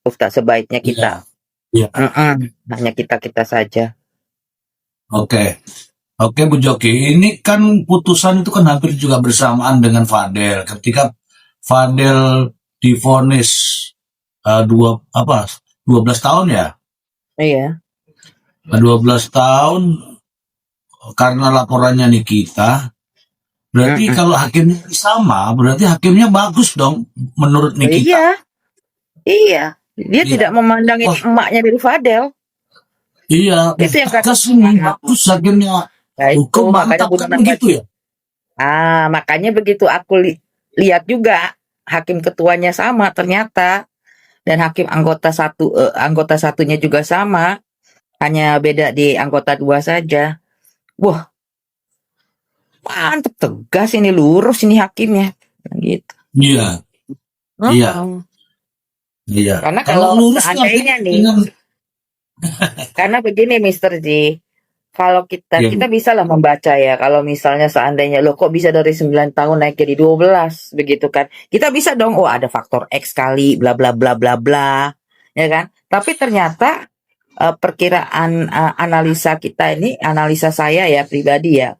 Tak sebaiknya kita. Iya. Hanya kita saja. Oke. Oke Bu Joki, ini kan putusan itu kan hampir juga bersamaan dengan Fadel. Ketika Fadel divonis 12 tahun ya? Iya. 12 tahun karena laporannya Nikita. Berarti kalau hakimnya sama, berarti hakimnya bagus dong menurut Nikita. Iya. Dia tidak memandang ini emaknya dari Fadel. Iya, itu yang kata bagus hakimnya. Hukum mantap kan begitu ya. Makanya begitu aku lihat juga hakim ketuanya sama ternyata, dan hakim anggota satunya juga sama, hanya beda di anggota 2 saja. Wah, mantep, tegas ini, lurus ini hakimnya, gitu. Iya. Iya. Karena kalau seandainya nih, karena begini Mr. J, kalau kita bisa lah membaca ya, kalau misalnya seandainya lo kok bisa dari 9 tahun naik jadi 12 begitu kan, kita bisa dong, ada faktor X kali bla bla bla bla bla, ya kan. Tapi ternyata perkiraan analisa kita ini, analisa saya ya pribadi ya,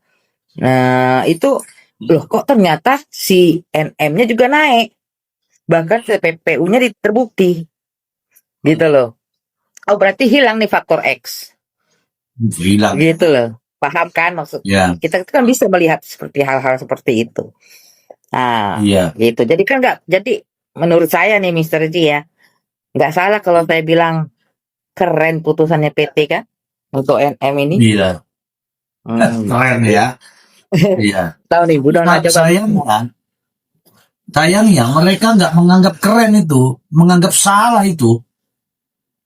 itu loh kok ternyata si NM-nya juga naik, bahkan PPU-nya terbukti gitu loh. Berarti hilang nih faktor X. Hilang. Gitu loh. Paham kan maksudnya? Kita kan bisa melihat seperti hal-hal seperti itu. Gitu. Jadi kan jadi menurut saya nih Mr. J ya, nggak salah kalau saya bilang keren putusannya PT kan untuk NM ini. Iya. Keren ya. Iya. Tahu nih, Bu Dona coba. Sayangnya mereka nggak menganggap keren itu, menganggap salah itu.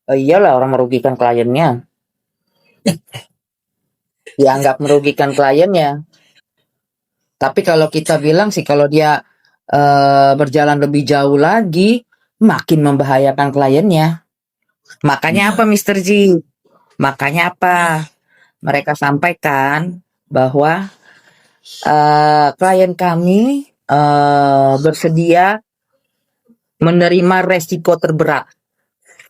Iyalah, orang merugikan kliennya. Dianggap merugikan kliennya. Tapi kalau kita bilang sih, kalau dia berjalan lebih jauh lagi, makin membahayakan kliennya. Makanya apa Mr. J? Makanya apa? Mereka sampaikan bahwa klien kami bersedia menerima resiko terberat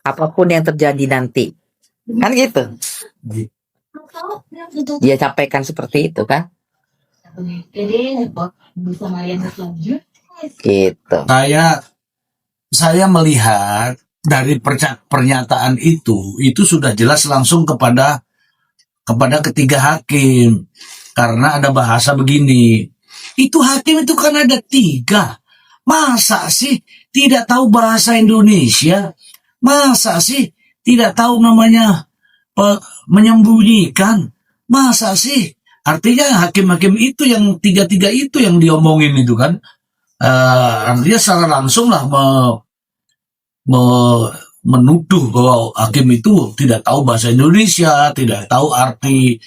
apapun yang terjadi nanti. Kan gitu. Dia sampaikan seperti itu kan. Gitu. Saya melihat dari pernyataan itu sudah jelas langsung kepada ketiga hakim, karena ada bahasa begini, itu hakim itu kan ada 3, masa sih tidak tahu bahasa Indonesia, masa sih tidak tahu namanya menyembunyikan, masa sih. Artinya hakim-hakim itu yang 3 itu yang diomongin itu kan, artinya secara langsung lah menuduh bahwa hakim itu tidak tahu bahasa Indonesia, tidak tahu arti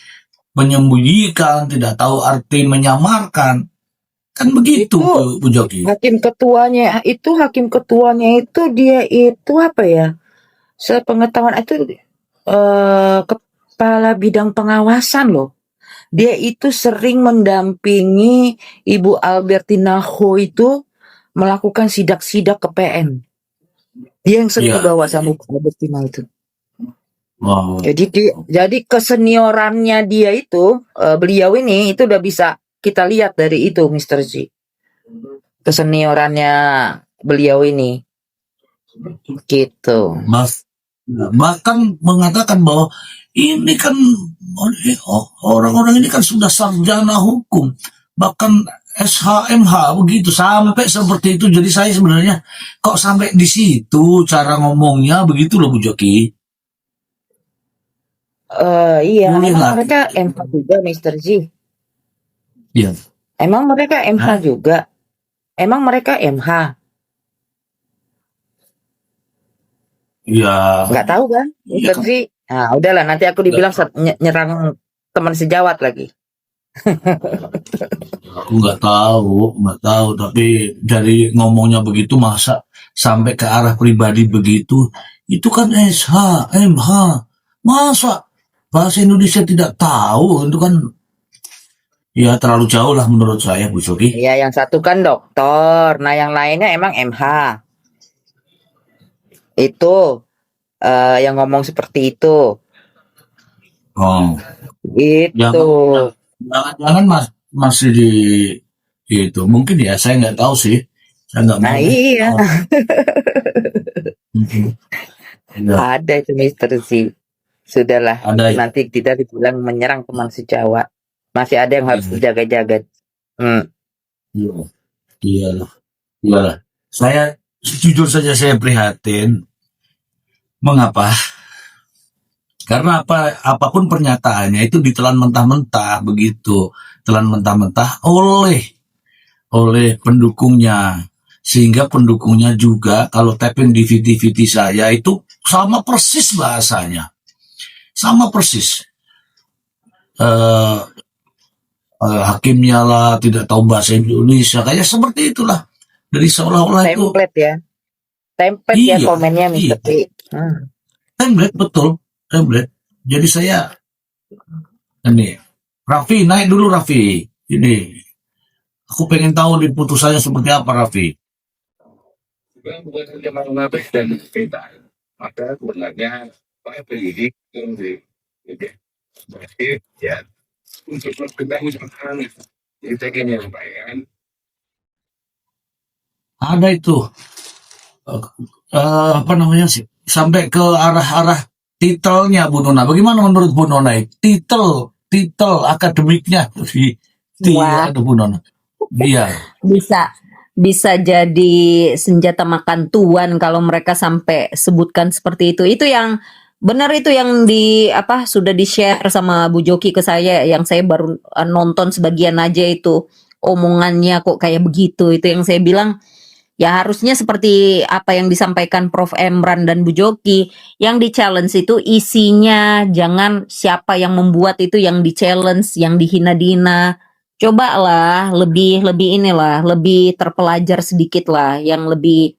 menyembunyikan, tidak tahu arti menyamarkan. Kan begitu Bu Joki. Hakim ketuanya itu dia itu apa ya? Sepengetahuan itu kepala bidang pengawasan loh. Dia itu sering mendampingi Ibu Albertina Ho itu melakukan sidak-sidak ke PN. Dia yang sering dibawa sama Ibu Albertina itu. Wow. Jadi keseniorannya dia itu, beliau ini itu udah bisa kita lihat dari itu Mr. J. Keseniorannya beliau ini. Gitu. Bahkan mengatakan bahwa ini kan orang-orang ini kan sudah sarjana hukum, bahkan SHMH begitu, sampai seperti itu. Jadi saya sebenarnya kok sampai di situ cara ngomongnya begitu loh Bu Joki. Iya, emang mereka MH juga Mr. J. Iya. Emang mereka MH juga. Emang mereka MH. Iya. Nggak tahu kan, Mr. J. Nah, udahlah, nanti aku dibilang nyerang teman sejawat lagi. Aku nggak tahu, tapi dari ngomongnya begitu masa sampai ke arah pribadi begitu, itu kan SH, MH, masa bahasa Indonesia tidak tahu, itu kan ya terlalu jauh lah menurut saya Bu Joki. Iya, yang satu kan dokter, nah yang lainnya emang MH. Itu yang ngomong seperti itu. Oh, Itu. jangan masih di itu. Mungkin ya, saya nggak tahu sih. Saya nggak Nah mau. iya, Ya, ada itu Mister Z. Sudahlah, ada ya. nanti kita dibilang menyerang teman sejawa. Masih ada yang harus Iya, dijaga-jaga. Hmm. iya, iya lah, iya lah. Saya jujur saja saya prihatin. Mengapa? Karena apapun pernyataannya itu ditelan mentah-mentah begitu, telan mentah-mentah oleh pendukungnya, sehingga pendukungnya juga kalau tapin di VT saya itu sama persis bahasanya, sama persis. Eh, Hakimnya lah tidak tahu bahasa Indonesia, kayak seperti itulah. Dari seolah-olah itu Template ya. Template ya iya, komennya iya, Mister Z. Hmm. template betul, template. Jadi saya ini Raffi naik dulu Raffi, ini aku pengen tahu nih putusannya seperti apa Raffi. Bukan saja mengabaikan dan sepeda, maka sebenarnya para pendidik yang masih ya untuk melakukan usaha intinya Pak ya kan. Ada itu apa namanya sih sampai ke arah-arah titelnya Bu Nona. Bagaimana menurut Bu Nona? Titel akademiknya Wah, ada Bu Nona. Iya, bisa bisa jadi senjata makan tuan kalau mereka sampai sebutkan seperti itu. Itu yang benar, itu yang sudah di-share sama Bu Joki ke saya, yang saya baru nonton sebagian aja itu. Omongannya kok kayak begitu. Itu yang saya bilang, ya harusnya seperti apa yang disampaikan Prof. Emran dan Bu Joki, yang di-challenge itu isinya, jangan siapa yang membuat itu yang di-challenge, yang dihina-dina. Cobalah lebih terpelajar sedikit lah, yang lebih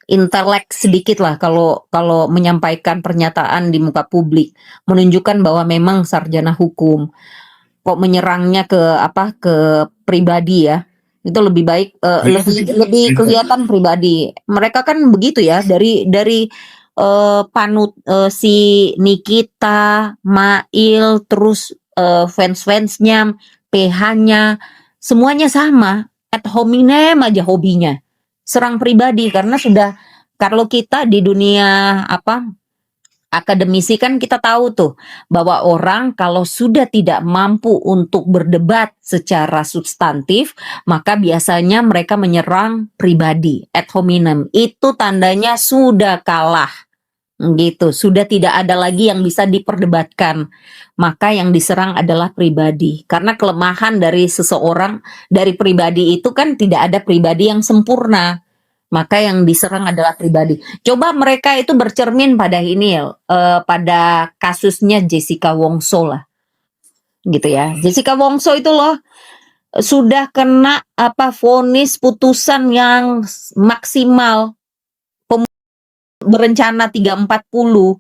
intelek sedikit lah kalau menyampaikan pernyataan di muka publik, menunjukkan bahwa memang sarjana hukum. Kok menyerangnya ke pribadi ya? Itu lebih baik, lebih kelihatan pribadi. Mereka kan begitu ya, dari panut si Nikita, Mail, terus fans-fansnya, PH-nya, semuanya sama. Ad hominem aja hobinya. Serang pribadi, karena sudah, kalau kita di dunia akademisi kan kita tahu tuh bahwa orang kalau sudah tidak mampu untuk berdebat secara substantif, maka biasanya mereka menyerang pribadi, ad hominem. Itu tandanya sudah kalah gitu, sudah tidak ada lagi yang bisa diperdebatkan. Maka yang diserang adalah pribadi. Karena kelemahan dari seseorang, dari pribadi itu kan tidak ada pribadi yang sempurna. Maka yang diserang adalah pribadi. Coba mereka itu bercermin pada ini ya, pada kasusnya Jessica Wongso lah, gitu ya. Jessica Wongso itu loh sudah kena vonis putusan yang maksimal, berencana 340.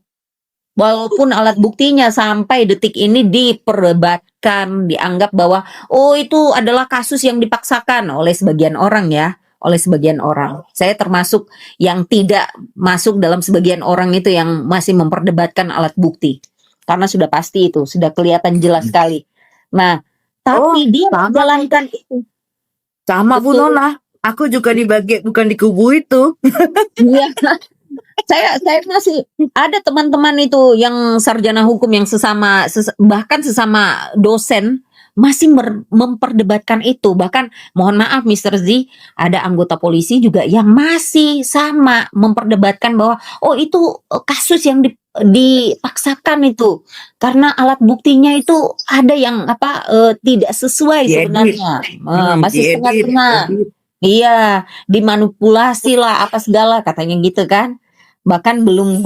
Walaupun alat buktinya sampai detik ini diperdebatkan, dianggap bahwa itu adalah kasus yang dipaksakan oleh sebagian orang ya, oleh sebagian orang. Saya termasuk yang tidak masuk dalam sebagian orang itu yang masih memperdebatkan alat bukti. Karena sudah pasti itu, sudah kelihatan jelas sekali. Nah, tapi dia sama. menjalankan itu. Sama Bu Betul. Nona, aku juga bukan di kubu itu. Iya. Saya masih ada teman-teman itu yang sarjana hukum yang bahkan sesama dosen masih memperdebatkan itu. Bahkan mohon maaf Mr. Z, ada anggota polisi juga yang masih sama memperdebatkan bahwa itu kasus yang dipaksakan itu karena alat buktinya itu ada yang tidak sesuai Diedit. sebenarnya. Masih Diedit, setengah-setengah. diedit. Iya, dimanipulasi lah apa segala katanya gitu kan. Bahkan belum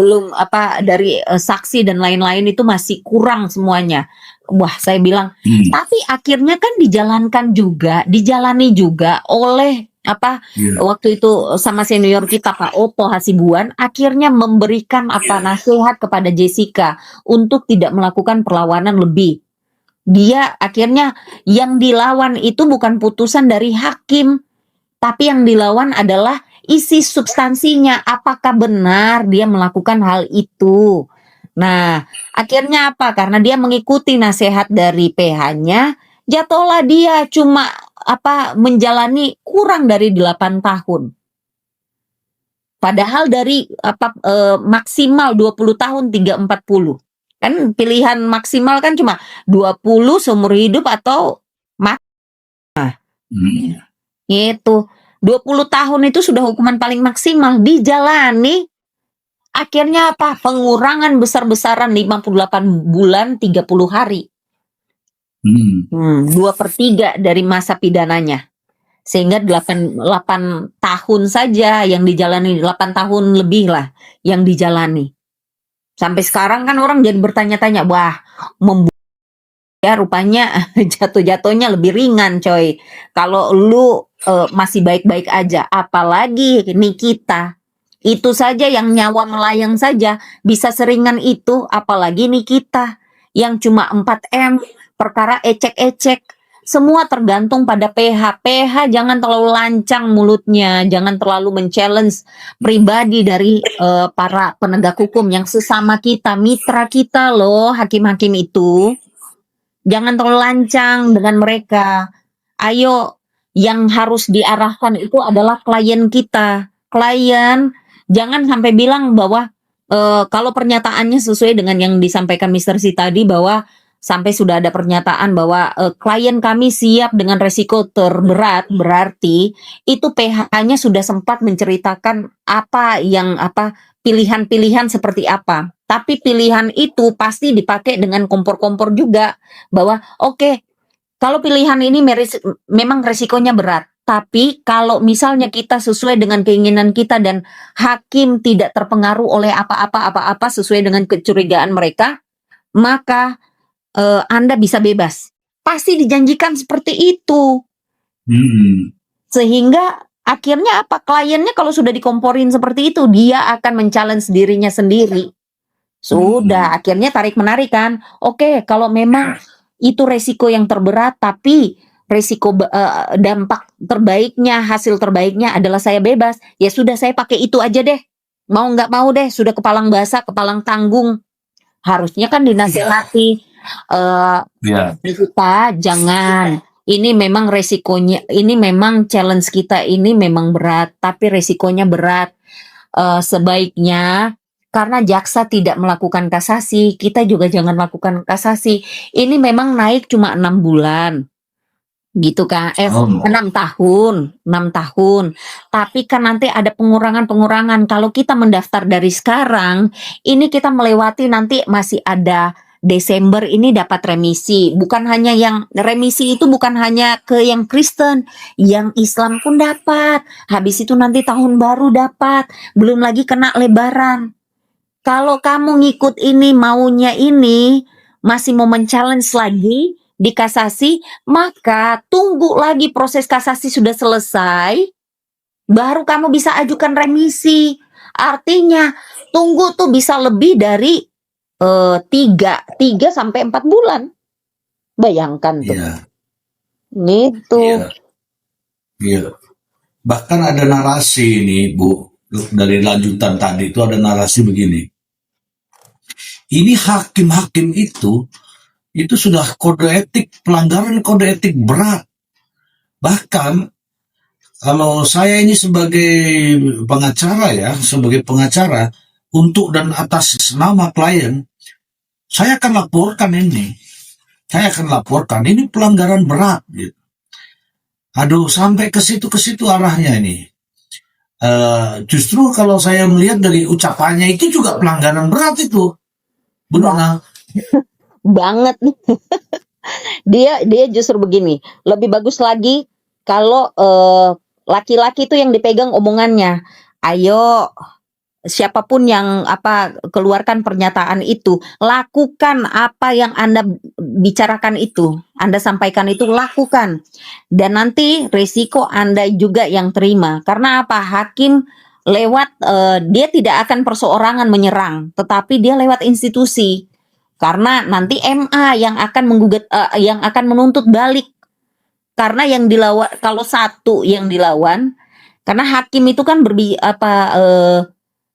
dari saksi dan lain-lain itu masih kurang semuanya. Wah, saya bilang, tapi akhirnya kan dijalani juga oleh waktu itu sama senior kita Pak Oto Hasibuan, akhirnya memberikan nasihat kepada Jessica untuk tidak melakukan perlawanan lebih. Dia akhirnya yang dilawan itu bukan putusan dari hakim, tapi yang dilawan adalah isi substansinya, apakah benar dia melakukan hal itu. Nah, akhirnya apa? Karena dia mengikuti nasihat dari PH-nya, jatuhlah dia cuma menjalani kurang dari 8 tahun. Padahal dari maksimal 20 tahun 340. Kan pilihan maksimal kan cuma 20 seumur hidup atau mati. Hmm. Itu 20 tahun itu sudah hukuman paling maksimal dijalani. Akhirnya apa? Pengurangan besar-besaran 58 bulan 30 hari. 2/3 dari masa pidananya. Sehingga 8 tahun saja yang dijalani, 8 tahun lebih lah yang dijalani. Sampai sekarang kan orang jadi bertanya-tanya, wah, ya rupanya jatuh-jatuhnya lebih ringan, coy. Kalau lu masih baik-baik aja, apalagi Nikita. Itu saja yang nyawa melayang saja bisa seringan itu, apalagi Nikita yang cuma 4M, perkara ecek-ecek. Semua tergantung pada PH. PH jangan terlalu lancang mulutnya, jangan terlalu men-challenge pribadi dari para penegak hukum yang sesama kita, mitra kita loh, hakim-hakim itu. Jangan terlalu lancang dengan mereka. Ayo, yang harus diarahkan itu adalah klien kita. Klien, jangan sampai bilang bahwa kalau pernyataannya sesuai dengan yang disampaikan Mr. C tadi, bahwa sampai sudah ada pernyataan bahwa klien kami siap dengan resiko terberat, berarti itu PH-nya sudah sempat menceritakan pilihan-pilihan seperti apa. Tapi pilihan itu pasti dipakai dengan kompor-kompor juga, bahwa oke, kalau pilihan ini memang resikonya berat, tapi kalau misalnya kita sesuai dengan keinginan kita dan hakim tidak terpengaruh oleh apa-apa sesuai dengan kecurigaan mereka, maka Anda bisa bebas. Pasti dijanjikan seperti itu. Sehingga akhirnya apa? Kliennya kalau sudah dikomporin seperti itu, dia akan men-challenge dirinya sendiri. Sudah, akhirnya tarik-menarik kan. Oke, kalau memang itu resiko yang terberat, tapi resiko dampak terbaiknya, hasil terbaiknya adalah saya bebas. Ya sudah, saya pakai itu aja deh. Mau nggak mau deh, sudah kepalang basah, kepalang tanggung. Harusnya kan dinasihati. Kita jangan. Ini memang resikonya, ini memang challenge kita ini memang berat, tapi resikonya berat. Sebaiknya karena jaksa tidak melakukan kasasi, kita juga jangan lakukan kasasi. Ini memang naik cuma 6 bulan. Gitu kan, 6 tahun. Tapi kan nanti ada pengurangan. Kalau kita mendaftar dari sekarang, ini kita melewati nanti masih ada Desember ini dapat remisi. Bukan hanya yang remisi itu bukan hanya ke yang Kristen, yang Islam pun dapat. Habis itu nanti tahun baru dapat. Belum lagi kena lebaran. Kalau kamu ngikut ini, maunya ini, masih mau men-challenge lagi di kasasi, maka tunggu lagi proses kasasi sudah selesai, baru kamu bisa ajukan remisi. Artinya tunggu tuh bisa lebih dari 3 sampai 4 bulan. Bayangkan tuh. Gitu. Iya. Bahkan ada narasi ini, Bu, dari lanjutan tadi itu ada narasi begini. Ini hakim-hakim itu sudah kode etik, pelanggaran kode etik berat. Bahkan kalau saya ini sebagai pengacara untuk dan atas nama klien, saya akan laporkan ini. Ini pelanggaran berat. Gitu. Aduh, sampai ke situ arahnya ini. Justru kalau saya melihat dari ucapannya itu juga pelanggaran berat itu. Benar. Banget. dia justru begini, lebih bagus lagi kalau laki-laki itu yang dipegang omongannya. Ayo, siapapun yang keluarkan pernyataan itu, lakukan apa yang Anda bicarakan itu, Anda sampaikan itu, lakukan. Dan nanti risiko Anda juga yang terima. Karena apa? Hakim lewat dia tidak akan perseorangan menyerang, tetapi dia lewat institusi. Karena nanti MA yang akan menggugat, yang akan menuntut balik. Karena yang dilawan, kalau satu yang dilawan, Karena hakim itu kan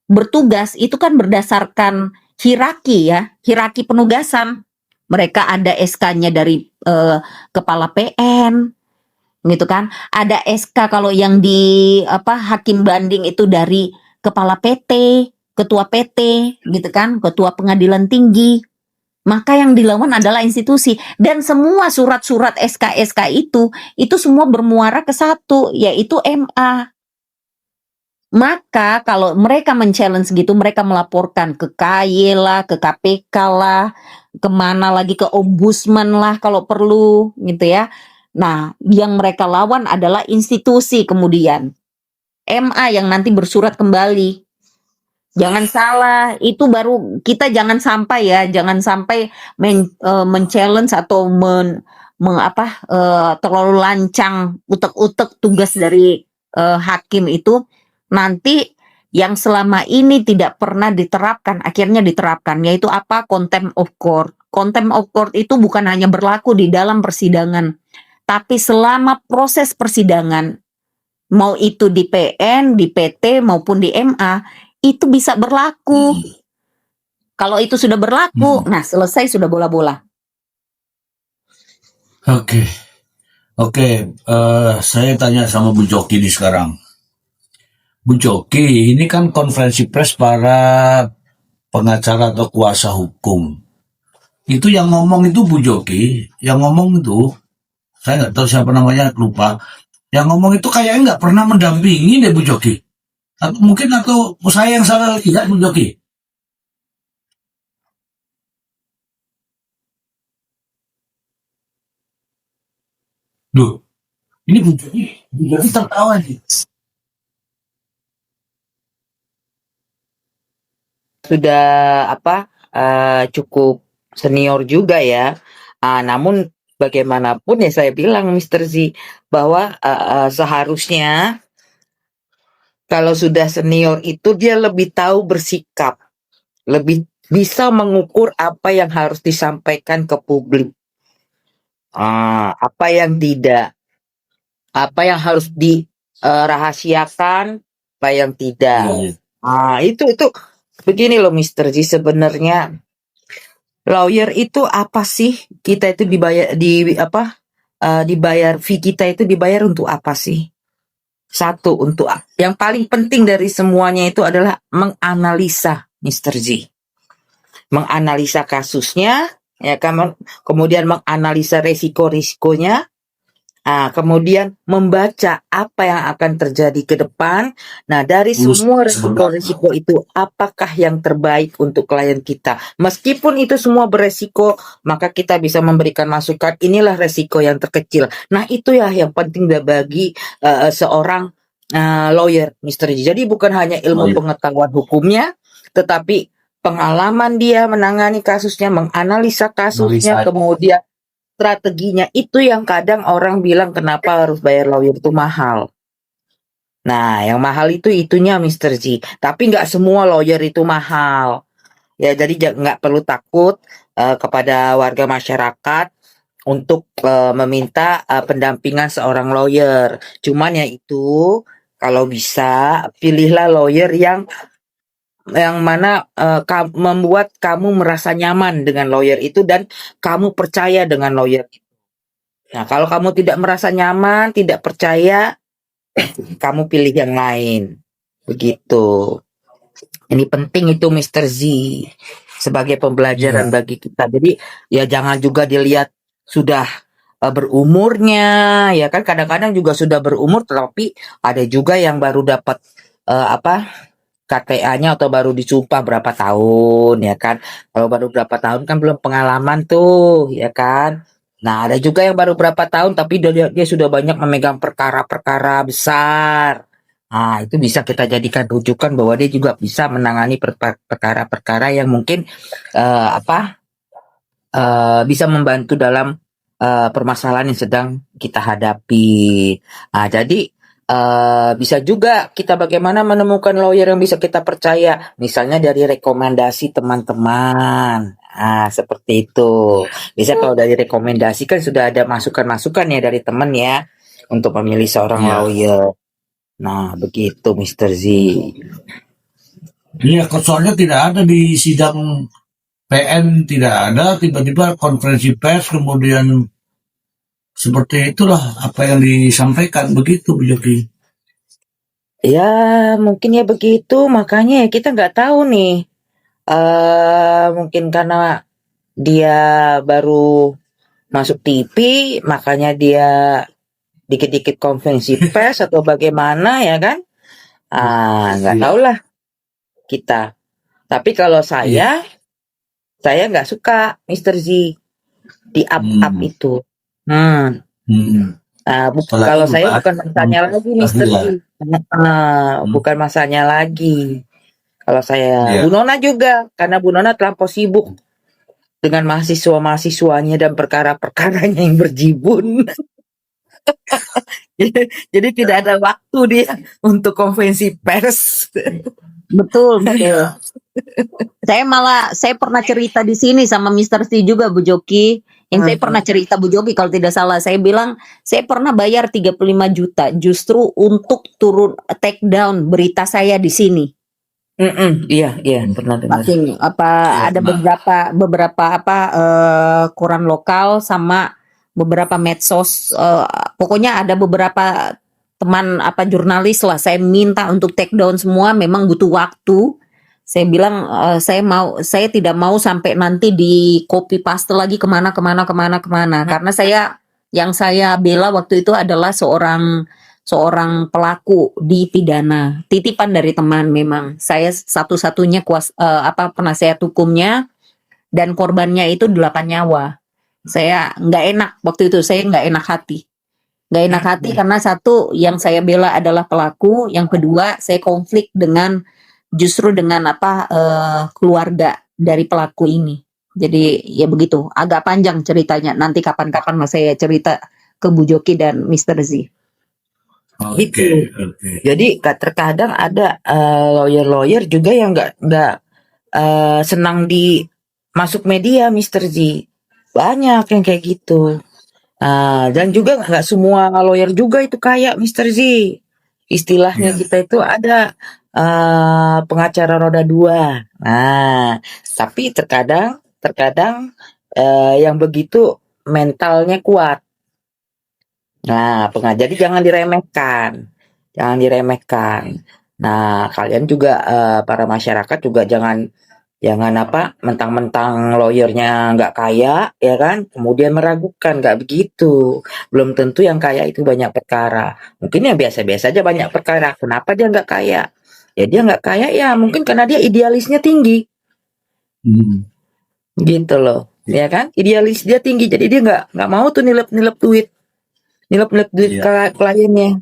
bertugas itu kan berdasarkan hierarki ya, hierarki penugasan. Mereka ada SK-nya dari kepala PN, gitu kan. Ada SK kalau yang di hakim banding itu dari kepala PT, ketua PT, gitu kan, ketua pengadilan tinggi. Maka yang dilawan adalah institusi, dan semua surat-surat SK-SK itu semua bermuara ke satu, yaitu MA. Maka kalau mereka men-challenge gitu, mereka melaporkan ke KY lah, ke KPK lah, kemana lagi, ke ombudsman lah kalau perlu, gitu ya. Nah, yang mereka lawan adalah institusi kemudian. MA yang nanti bersurat kembali. Jangan salah, itu baru kita jangan sampai men-challenge atau terlalu lancang utek-utek tugas dari hakim itu, nanti yang selama ini tidak pernah diterapkan akhirnya diterapkan, yaitu contempt of court. Contempt of court itu bukan hanya berlaku di dalam persidangan, tapi selama proses persidangan, mau itu di PN, di PT maupun di MA, itu bisa berlaku. Kalau itu sudah berlaku, nah selesai sudah bola-bola. Oke. Saya tanya sama Bu Joki nih sekarang. Bu Joki, ini kan konferensi pers para pengacara atau kuasa hukum. Itu yang ngomong itu Bu Joki, yang ngomong itu, saya nggak tahu siapa namanya, lupa. Yang ngomong itu kayaknya nggak pernah mendampingi deh Bu Joki. Atau saya yang salah lihat Bu Joki. Duh, ini Bu Joki tertawa nih. Sudah cukup senior juga ya. Namun bagaimanapun ya saya bilang Mr. Z bahwa seharusnya kalau sudah senior itu dia lebih tahu bersikap, lebih bisa mengukur apa yang harus disampaikan ke publik, apa yang tidak, apa yang harus dirahasiakan, apa yang tidak. Itu begini loh Mr. Z, sebenarnya lawyer itu apa sih? Kita itu dibayar fee kita itu dibayar untuk apa sih? Satu, untuk yang paling penting dari semuanya itu adalah menganalisa Mr. Z. Menganalisa kasusnya, ya kan, kemudian menganalisa resiko-risikonya, kemudian membaca apa yang akan terjadi ke depan. Nah, dari semua resiko-risiko itu, apakah yang terbaik untuk klien kita? Meskipun itu semua beresiko, maka kita bisa memberikan masukan, inilah resiko yang terkecil. Nah, itu ya yang penting bagi seorang lawyer, Mr. Ji. Jadi bukan hanya ilmu pengetahuan hukumnya, tetapi pengalaman dia menangani kasusnya, menganalisa kasusnya, kemudian strateginya. Itu yang kadang orang bilang kenapa harus bayar lawyer itu mahal. Nah, yang mahal itunya Mr. Z. Tapi nggak semua lawyer itu mahal. Ya, jadi nggak perlu takut kepada warga masyarakat untuk meminta pendampingan seorang lawyer. Cuman ya itu, kalau bisa pilihlah lawyer yang mana membuat kamu merasa nyaman dengan lawyer itu dan kamu percaya dengan lawyer itu. Nah, kalau kamu tidak merasa nyaman, tidak percaya, kamu pilih yang lain. Begitu. Ini penting itu Mr. Z sebagai pembelajaran bagi kita. Jadi ya jangan juga dilihat sudah berumurnya, ya kan, kadang-kadang juga sudah berumur tetapi ada juga yang baru dapat KTA-nya atau baru disumpah berapa tahun, ya kan. Kalau baru berapa tahun kan belum pengalaman tuh, ya kan. Nah, ada juga yang baru berapa tahun tapi dia sudah banyak memegang perkara-perkara besar. Nah, itu bisa kita jadikan rujukan bahwa dia juga bisa menangani perkara-perkara yang mungkin bisa membantu dalam permasalahan yang sedang kita hadapi. Nah, jadi bisa juga kita bagaimana menemukan lawyer yang bisa kita percaya, misalnya dari rekomendasi teman-teman. Seperti itu. Bisa kalau dari rekomendasi kan sudah ada masukan-masukan ya dari teman ya untuk memilih seorang lawyer. Nah, begitu Mr. Z. Iya, soalnya tidak ada di sidang PN, tidak ada, tiba-tiba konferensi pers, kemudian seperti itulah apa yang disampaikan, begitu Bu Joki. Ya, mungkin ya begitu, makanya ya kita nggak tahu nih. Mungkin karena dia baru masuk TV, makanya dia dikit-dikit konferensi pers atau bagaimana ya kan? Nggak Iya. tahu lah kita. Tapi kalau Iya. saya nggak suka Mr. Z di up itu. Hmm. Apalagi Kalau saya membahas bukan masanya lagi Mr. Z. Bukan masanya lagi. Kalau saya, Iya. Bu Nona juga, karena Bu Nona terlampau sibuk dengan mahasiswa-mahasiswanya dan perkara-perkaranya yang berjibun. Jadi tidak ada waktu dia untuk konferensi pers. Betul, betul. Saya pernah cerita di sini sama Mr. T juga Bu Joki. Yang saya pernah cerita Bu Joki kalau tidak salah, saya bilang saya pernah bayar 35 juta justru untuk turun take down berita saya di sini. Iya, pernah dengar. Saking ada beberapa koran lokal sama beberapa medsos, pokoknya ada beberapa teman jurnalis lah saya minta untuk take down semua, memang butuh waktu. Saya bilang saya tidak mau sampai nanti di copy paste lagi kemana karena yang saya bela waktu itu adalah seorang pelaku dipidana, titipan dari teman. Memang saya satu-satunya penasihat hukumnya dan korbannya itu 8 nyawa. Saya nggak enak waktu itu, saya nggak enak hati karena satu, yang saya bela adalah pelaku, yang kedua saya konflik justru dengan keluarga dari pelaku ini. Jadi ya begitu, agak panjang ceritanya. Nanti kapan-kapan mas saya cerita ke Bu Joki dan Mr. Z. Oke. Jadi terkadang ada lawyer-lawyer juga yang nggak senang di masuk media, Mr. Z. Banyak yang kayak gitu. Dan juga nggak semua lawyer juga itu kaya, Mr. Z. Istilahnya kita itu ada pengacara roda 2. Tapi terkadang yang begitu mentalnya kuat. Jadi jangan diremehkan. Nah, kalian juga para masyarakat juga jangan mentang-mentang lawyernya nggak kaya, ya kan? Kemudian meragukan, nggak begitu. Belum tentu yang kaya itu banyak perkara. Mungkin yang biasa-biasa aja banyak perkara. Kenapa dia nggak kaya? Ya dia nggak kaya ya mungkin karena dia idealisnya tinggi. Gitu loh, ya kan? Idealis dia tinggi, jadi dia nggak mau tuh nilep duit kliennya.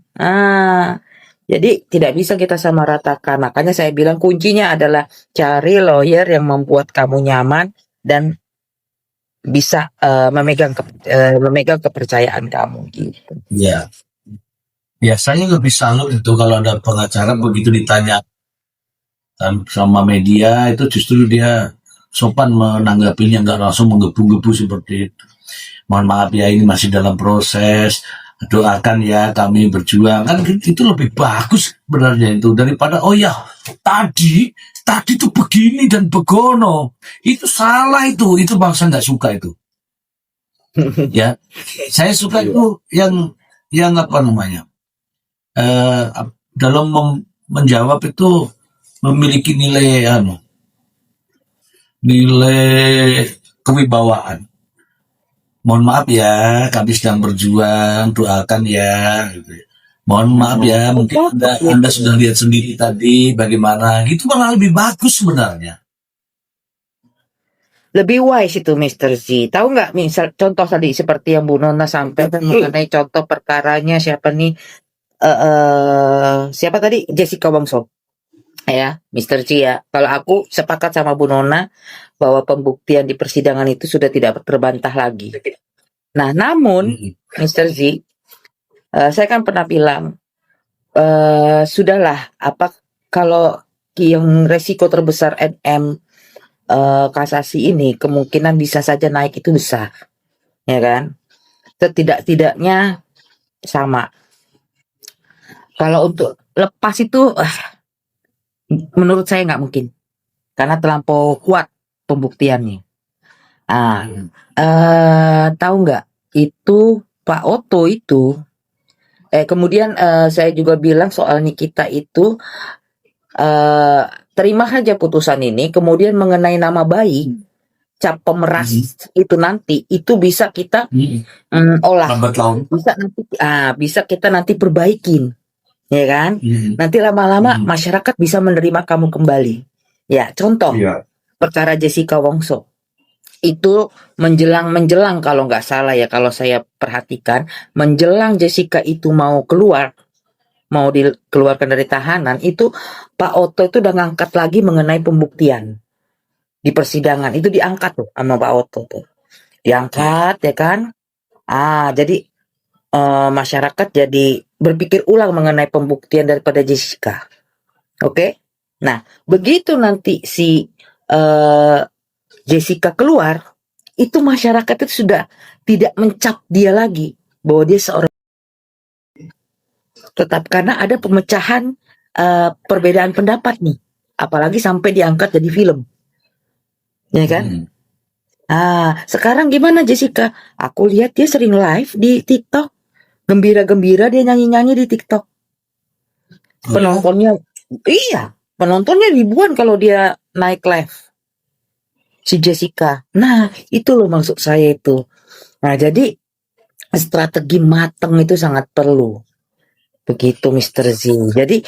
Jadi tidak bisa kita samaratakan. Makanya saya bilang kuncinya adalah cari lawyer yang membuat kamu nyaman dan bisa memegang kepercayaan kamu gitu. Iya. Biasanya lebih salut itu kalau ada pengacara begitu ditanya sama media, itu justru dia sopan menanggapinya, nggak langsung menggebu-gebu seperti itu. Mohon maaf ya, ini masih dalam proses, doakan ya, kami berjuang. Kan itu lebih bagus sebenarnya itu daripada oh ya tadi tuh begini dan begono, itu salah, itu bangsa nggak suka itu. Ya, saya suka itu yang apa namanya, dalam menjawab itu memiliki nilai kewibawaan. Mohon maaf ya, kami sedang berjuang, doakan ya. Gitu. Mohon maaf ya, mungkin Anda sudah lihat sendiri tadi bagaimana. Itu malah lebih bagus sebenarnya. Lebih wise itu Mr. Z. Tahu nggak misal contoh tadi seperti yang Bu Nona sampaikan mengenai contoh perkaranya siapa nih? Siapa tadi? Jessica Wongso. Ya, Mr. Z ya. Kalau aku sepakat sama Bu Nona bahwa pembuktian di persidangan itu sudah tidak terbantah lagi. Nah, namun Mr. Z, saya kan pernah bilang sudahlah, kalau yang resiko terbesar NM kasasi ini kemungkinan bisa saja naik itu besar, ya kan? Setidak-tidaknya sama. Kalau untuk lepas itu menurut saya nggak mungkin karena terlampau kuat pembuktiannya. Tahu nggak itu Pak Otto itu kemudian saya juga bilang soal Nikita itu terima saja putusan ini, kemudian mengenai nama baik cap pemeras itu nanti itu bisa kita olah, Lambat laun. bisa kita nanti perbaikin, ya kan? Nanti lama-lama masyarakat bisa menerima kamu kembali. Ya, contoh Iya. perkara Jessica Wongso itu menjelang kalau nggak salah ya, kalau saya perhatikan menjelang Jessica itu mau dikeluarkan dari tahanan itu Pak Otto itu udah ngangkat lagi mengenai pembuktian di persidangan, itu diangkat tuh sama Pak Otto tuh, diangkat ya kan. Jadi masyarakat jadi berpikir ulang mengenai pembuktian daripada Jessica. Oke? Nah, begitu nanti si Jessica keluar, itu masyarakat itu sudah tidak mencap dia lagi bahwa dia seorang, tetap karena ada pemecahan perbedaan pendapat nih, apalagi sampai diangkat jadi film, ya kan? Sekarang gimana Jessica? Aku lihat dia sering live di TikTok, gembira-gembira dia nyanyi-nyanyi di TikTok. Penontonnya ribuan kalau dia naik live. Si Jessica. Nah, itu loh maksud saya itu. Nah, jadi strategi matang itu sangat perlu. Begitu Mr. Z. Jadi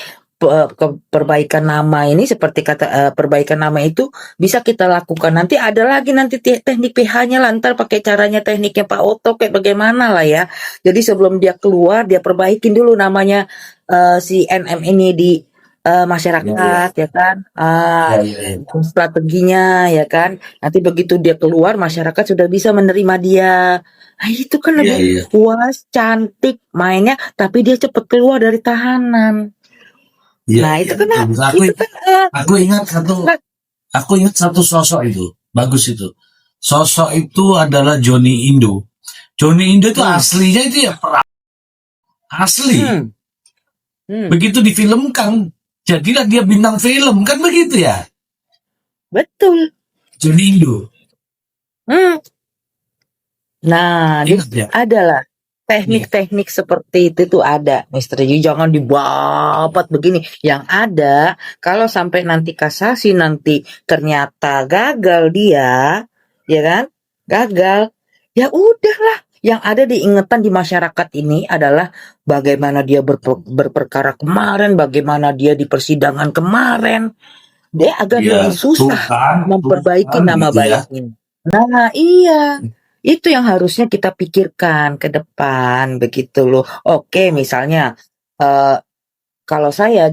perbaikan nama ini seperti kata perbaikan nama itu bisa kita lakukan. Nanti ada lagi teknik PH-nya lah, ntar pakai caranya tekniknya Pak Otto kayak bagaimana lah ya. Jadi sebelum dia keluar dia perbaikin dulu namanya si NM ini di masyarakat ya kan. Strateginya ya kan. Nanti begitu dia keluar masyarakat sudah bisa menerima dia. Itu kan lebih puas, cantik mainnya, tapi dia cepat keluar dari tahanan. Itu kan aku ingat satu sosok itu bagus itu. Sosok itu adalah Johnny Indo. Johnny Indo itu aslinya itu ya asli. Begitu difilmkan jadilah dia bintang film, kan begitu ya? Betul. Johnny Indo. Nah, adalah teknik-teknik seperti itu tuh ada, Mr. Yu. Jangan dibabat begini. Yang ada, kalau sampai nanti kasasi nanti ternyata gagal dia, ya kan? Gagal. Ya udahlah. Yang ada diingatan di masyarakat ini adalah bagaimana dia berperkara kemarin, bagaimana dia di persidangan kemarin. Dia agak lebih susah memperbaiki nama baiknya. Nah, iya. Itu yang harusnya kita pikirkan ke depan, begitu loh. Oke, misalnya kalau saya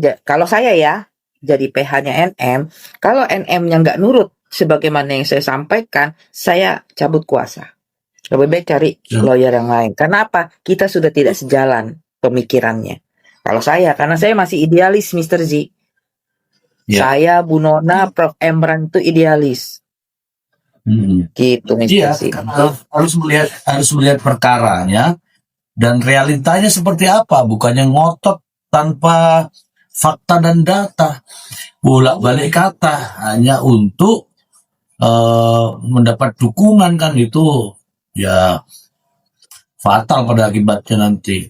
ya jadi PH-nya NM, kalau NM-nya nggak nurut sebagaimana yang saya sampaikan, saya cabut kuasa. Lebih baik cari lawyer yang lain. Karena apa? Kita sudah tidak sejalan pemikirannya. Kalau saya, karena saya masih idealis, Mr. Z. Saya, Bu Nona, Prof. Emran itu idealis. Gitu, Mr. Z. Harus melihat perkaranya dan realitanya seperti apa, bukannya ngotot tanpa fakta dan data, bolak-balik kata hanya untuk mendapat dukungan, kan itu ya fatal pada akibatnya nanti.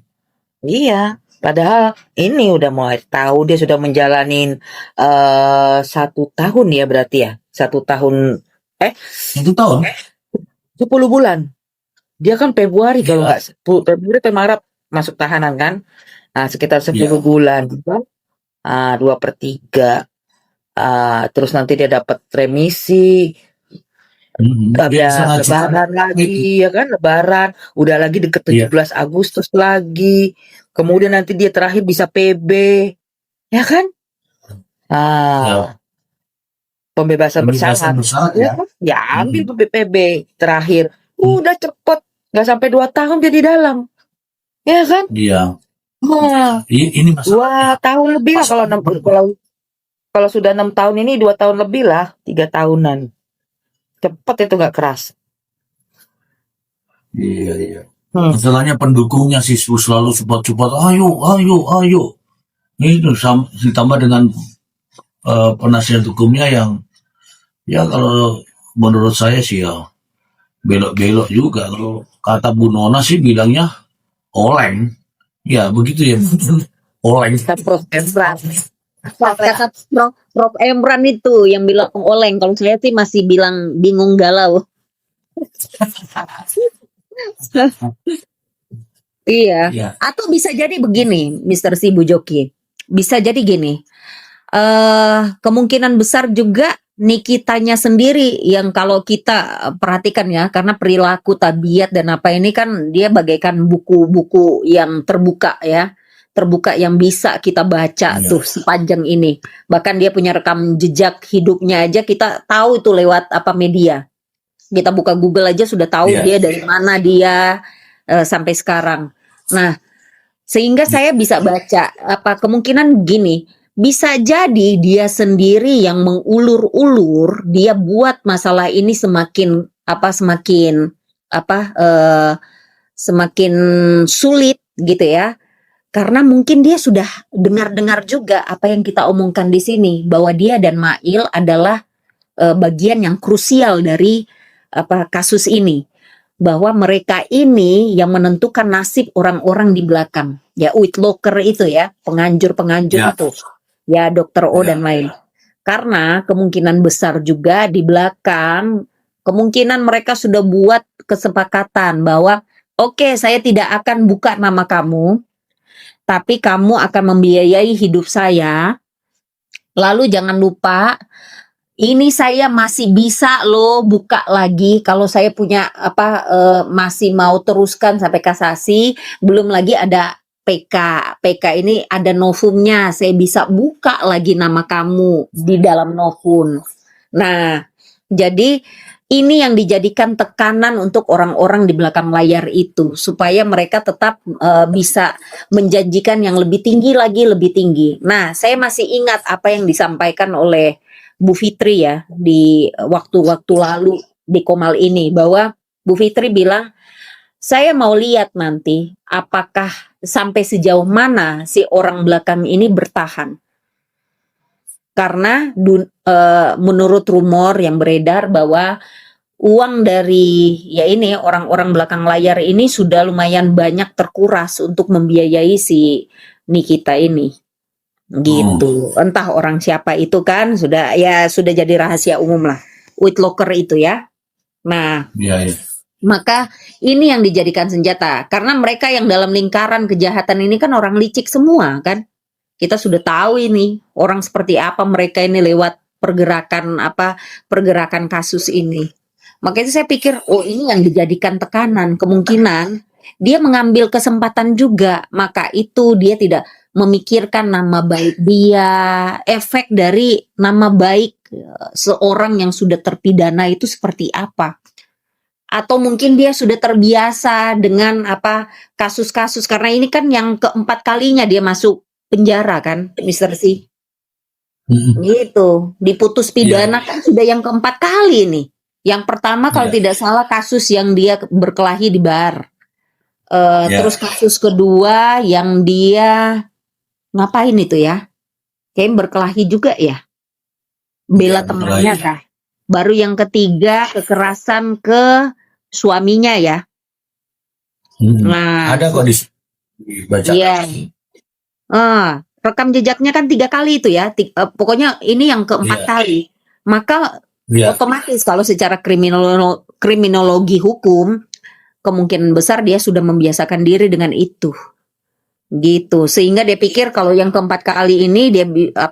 Iya, padahal ini udah mulai tahu dia sudah menjalanin 1 tahun ya berarti ya, 1 tahun 1 tahun 10 bulan. Dia kan Februari kalau nggak Februari atau Maret masuk tahanan kan. Nah, sekitar 10 bulan. 2/3. Terus nanti dia dapat remisi. Lebaran lagi ya kan, Lebaran. Udah lagi deket 17 Agustus lagi. Kemudian nanti dia terakhir bisa PB. Ya kan? Pembebasan bersyarat ya ambil PB terakhir. Udah cepet. Nggak sampai 2 tahun dia di dalam. Ya kan? Iya. Ini 2 tahun lebih lah kalau sudah 6 tahun ini 2 tahun lebih lah, 3 tahunan. Cepet itu nggak keras. Iya. Masalahnya pendukungnya siswa selalu support, ayo. Itu ditambah dengan penasihat hukumnya yang ya kalau menurut saya sih ya belok-belok juga. Kalau kata Bu Nona sih bilangnya oleng. Ya begitu ya. Oleng. Prof. Emran. Kata Prof Emran itu yang bilang oleng. Kalau saya sih masih bilang bingung galau. Iya. Ya. Atau bisa jadi begini, Mr. Si Bu Joki. Bisa jadi gini. Kemungkinan besar juga Nikitanya sendiri yang kalau kita perhatikan ya, karena perilaku, tabiat dan apa ini kan dia bagaikan buku-buku yang terbuka ya, terbuka yang bisa kita baca Iya. tuh sepanjang ini. Bahkan dia punya rekam jejak hidupnya aja kita tahu itu lewat apa media. Kita buka Google aja sudah tahu Iya. dia dari mana dia sampai sekarang. Nah, sehingga saya bisa baca apa kemungkinan gini, bisa jadi dia sendiri yang mengulur-ulur, dia buat masalah ini semakin semakin sulit gitu ya. Karena mungkin dia sudah dengar-dengar juga apa yang kita omongkan di sini bahwa dia dan Mail adalah bagian yang krusial dari kasus ini, bahwa mereka ini yang menentukan nasib orang-orang di belakang ya, Whitlocker itu ya, penganjur-penganjur Ya. itu ya, Dokter O Ya. dan lain. Karena kemungkinan besar juga di belakang kemungkinan mereka sudah buat kesepakatan bahwa oke, saya tidak akan buka nama kamu, tapi kamu akan membiayai hidup saya. Lalu jangan lupa, ini saya masih bisa loh buka lagi kalau saya punya masih mau teruskan sampai kasasi, belum lagi ada PK. PK ini ada novumnya, saya bisa buka lagi nama kamu di dalam novum. Nah, jadi ini yang dijadikan tekanan untuk orang-orang di belakang layar itu supaya mereka tetap bisa menjanjikan yang lebih tinggi lagi, lebih tinggi. Nah, saya masih ingat apa yang disampaikan oleh Bu Fitri ya di waktu-waktu lalu di Komal ini, bahwa Bu Fitri bilang, saya mau lihat nanti apakah sampai sejauh mana si orang belakang ini bertahan. Karena menurut rumor yang beredar bahwa uang dari ya ini orang-orang belakang layar ini sudah lumayan banyak terkuras untuk membiayai si Nikita ini. Gitu. Entah orang siapa itu kan sudah jadi rahasia umum lah. Whitlocker itu ya. Nah, Ya. maka ini yang dijadikan senjata karena mereka yang dalam lingkaran kejahatan ini kan orang licik semua kan. Kita sudah tahu ini orang seperti apa mereka ini lewat pergerakan kasus ini. Makanya saya pikir ini yang dijadikan tekanan, kemungkinan dia mengambil kesempatan juga, maka itu dia tidak memikirkan nama baik dia, efek dari nama baik seorang yang sudah terpidana itu seperti apa. Atau mungkin dia sudah terbiasa dengan kasus-kasus, karena ini kan yang keempat kalinya dia masuk penjara kan, Mr. C. Gitu, diputus pidana kan sudah yang keempat kali nih. Yang pertama kalau tidak salah kasus yang dia berkelahi di bar. Terus kasus kedua yang dia ngapain itu ya? Kayaknya berkelahi juga ya. Bela temannya kah? Baru yang ketiga kekerasan ke suaminya ya. Nah, Ada kok dibaca. iya. Rekam jejaknya kan 3 kali itu ya. Pokoknya ini yang keempat kali. Maka otomatis kalau secara kriminologi hukum, kemungkinan besar dia sudah membiasakan diri dengan itu. Gitu. Sehingga dia pikir kalau yang keempat kali ini dia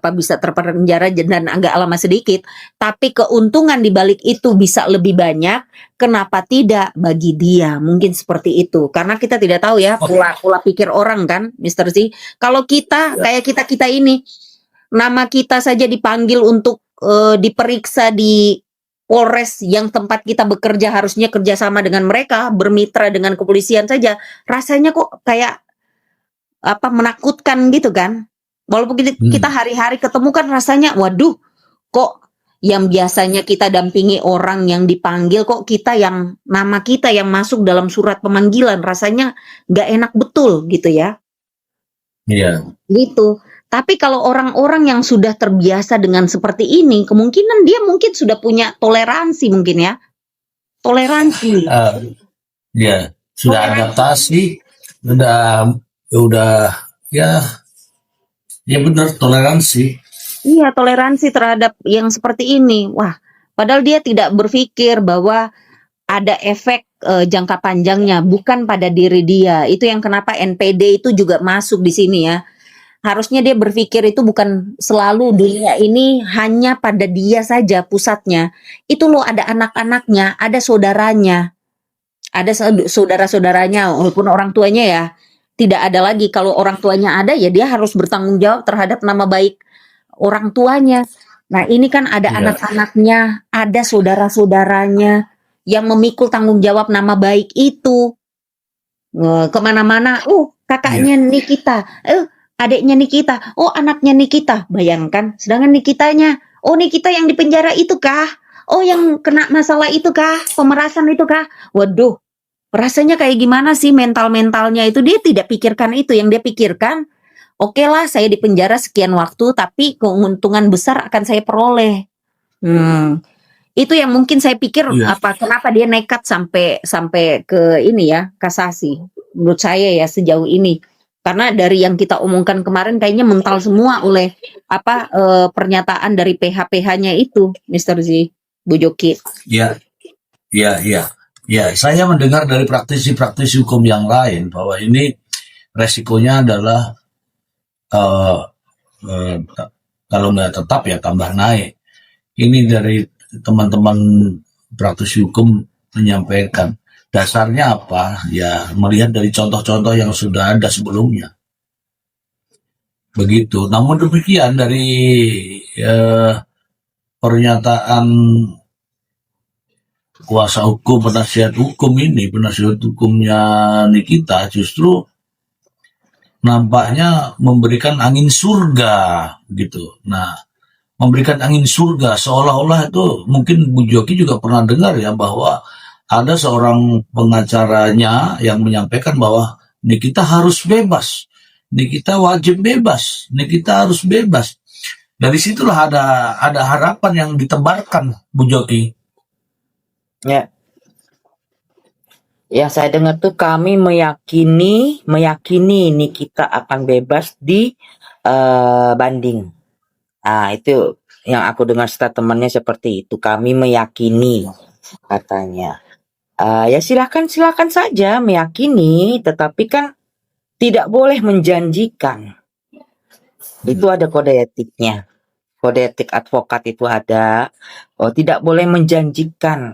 bisa terpenjara dan agak lama sedikit, tapi keuntungan di balik itu bisa lebih banyak. Kenapa tidak bagi dia? Mungkin seperti itu. Karena kita tidak tahu ya pola pikir orang kan, Mr. Z. Kalau kita kayak kita ini, nama kita saja dipanggil untuk diperiksa di Polres yang tempat kita bekerja, harusnya kerjasama dengan mereka, bermitra dengan kepolisian saja, rasanya kok kayak menakutkan gitu kan. Walaupun kita hari-hari ketemu kan rasanya waduh, kok yang biasanya kita dampingi orang yang dipanggil, kok kita yang nama kita yang masuk dalam surat pemanggilan, rasanya nggak enak betul gitu ya. Iya. Gitu. Tapi kalau orang-orang yang sudah terbiasa dengan seperti ini, kemungkinan dia mungkin sudah punya toleransi mungkin ya. Toleransi. Eh, ya sudah Toleransi. adaptasi, udah ya benar toleransi. Iya, toleransi terhadap yang seperti ini. Wah, padahal dia tidak berpikir bahwa ada efek jangka panjangnya, bukan pada diri dia. Itu yang kenapa NPD itu juga masuk di sini ya. Harusnya dia berpikir itu bukan selalu dunia ini hanya pada dia saja pusatnya. Itu loh ada anak-anaknya, ada saudaranya, ada saudara-saudaranya, walaupun orang tuanya ya tidak ada lagi. Kalau orang tuanya ada ya dia harus bertanggung jawab terhadap nama baik orang tuanya. Nah ini kan ada Iya. anak-anaknya, ada saudara-saudaranya yang memikul tanggung jawab nama baik itu. Kemana-mana, kakaknya Nikita, adiknya Nikita, anaknya Nikita. Bayangkan, sedangkan Nikitanya, Nikita yang di penjara itu kah? Yang kena masalah itu kah? Pemerasan itu kah? Waduh, rasanya kayak gimana sih mental-mentalnya itu? Dia tidak pikirkan itu, yang dia pikirkan, oke lah saya di penjara sekian waktu, tapi keuntungan besar akan saya peroleh. Itu yang mungkin saya pikir Iya. kenapa dia nekat sampai ke ini ya, kasasi. Menurut saya ya sejauh ini. Karena dari yang kita omongkan kemarin kayaknya mental semua oleh pernyataan dari PH-PH-nya itu, Mr. Z, Bu Joki. Ya, saya mendengar dari praktisi-praktisi hukum yang lain bahwa ini resikonya adalah kalau nggak tetap ya tambah naik. Ini dari teman-teman praktisi hukum menyampaikan. Dasarnya apa? Ya melihat dari contoh-contoh yang sudah ada sebelumnya. Begitu. Namun demikian dari pernyataan kuasa hukum, penasihat hukumnya Nikita justru nampaknya memberikan angin surga gitu. Nah, memberikan angin surga seolah-olah itu mungkin Bu Joki juga pernah dengar ya bahwa ada seorang pengacaranya yang menyampaikan bahwa Nikita harus bebas, Nikita wajib bebas, Nikita harus bebas. Dari situlah ada harapan yang ditebarkan, Bu Joki. Ya. Yang saya dengar tuh kami meyakini Nikita akan bebas di banding. Nah, itu yang aku dengar statementnya seperti itu. Kami meyakini katanya. Ya silakan saja meyakini, tetapi kan tidak boleh menjanjikan. Itu ada kode etiknya. Kode etik advokat itu ada. Tidak boleh menjanjikan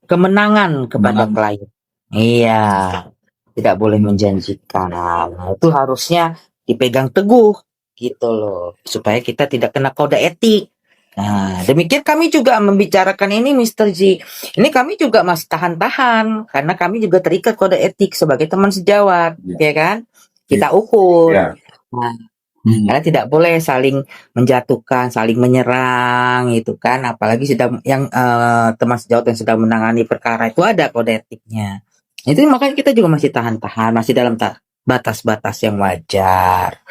kemenangan kepada klien. Iya, tidak boleh menjanjikan. Nah, itu harusnya dipegang teguh gitu loh, supaya kita tidak kena kode etik. Nah, demikian kami juga membicarakan ini, Mr. G. Ini kami juga masih tahan-tahan karena kami juga terikat kode etik sebagai teman sejawat, ya kan? Kita ukur. Ya. Nah, karena tidak boleh saling menjatuhkan, saling menyerang, itu kan. Apalagi yang teman sejawat yang sedang menangani perkara itu ada kode etiknya. Itu makanya kita juga masih tahan-tahan, masih dalam batas-batas yang wajar.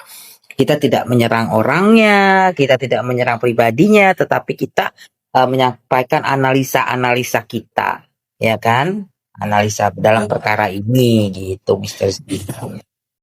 Kita tidak menyerang orangnya, kita tidak menyerang pribadinya, tetapi kita menyampaikan analisa-analisa kita, ya kan? Analisa dalam perkara ini gitu, Mr. Z.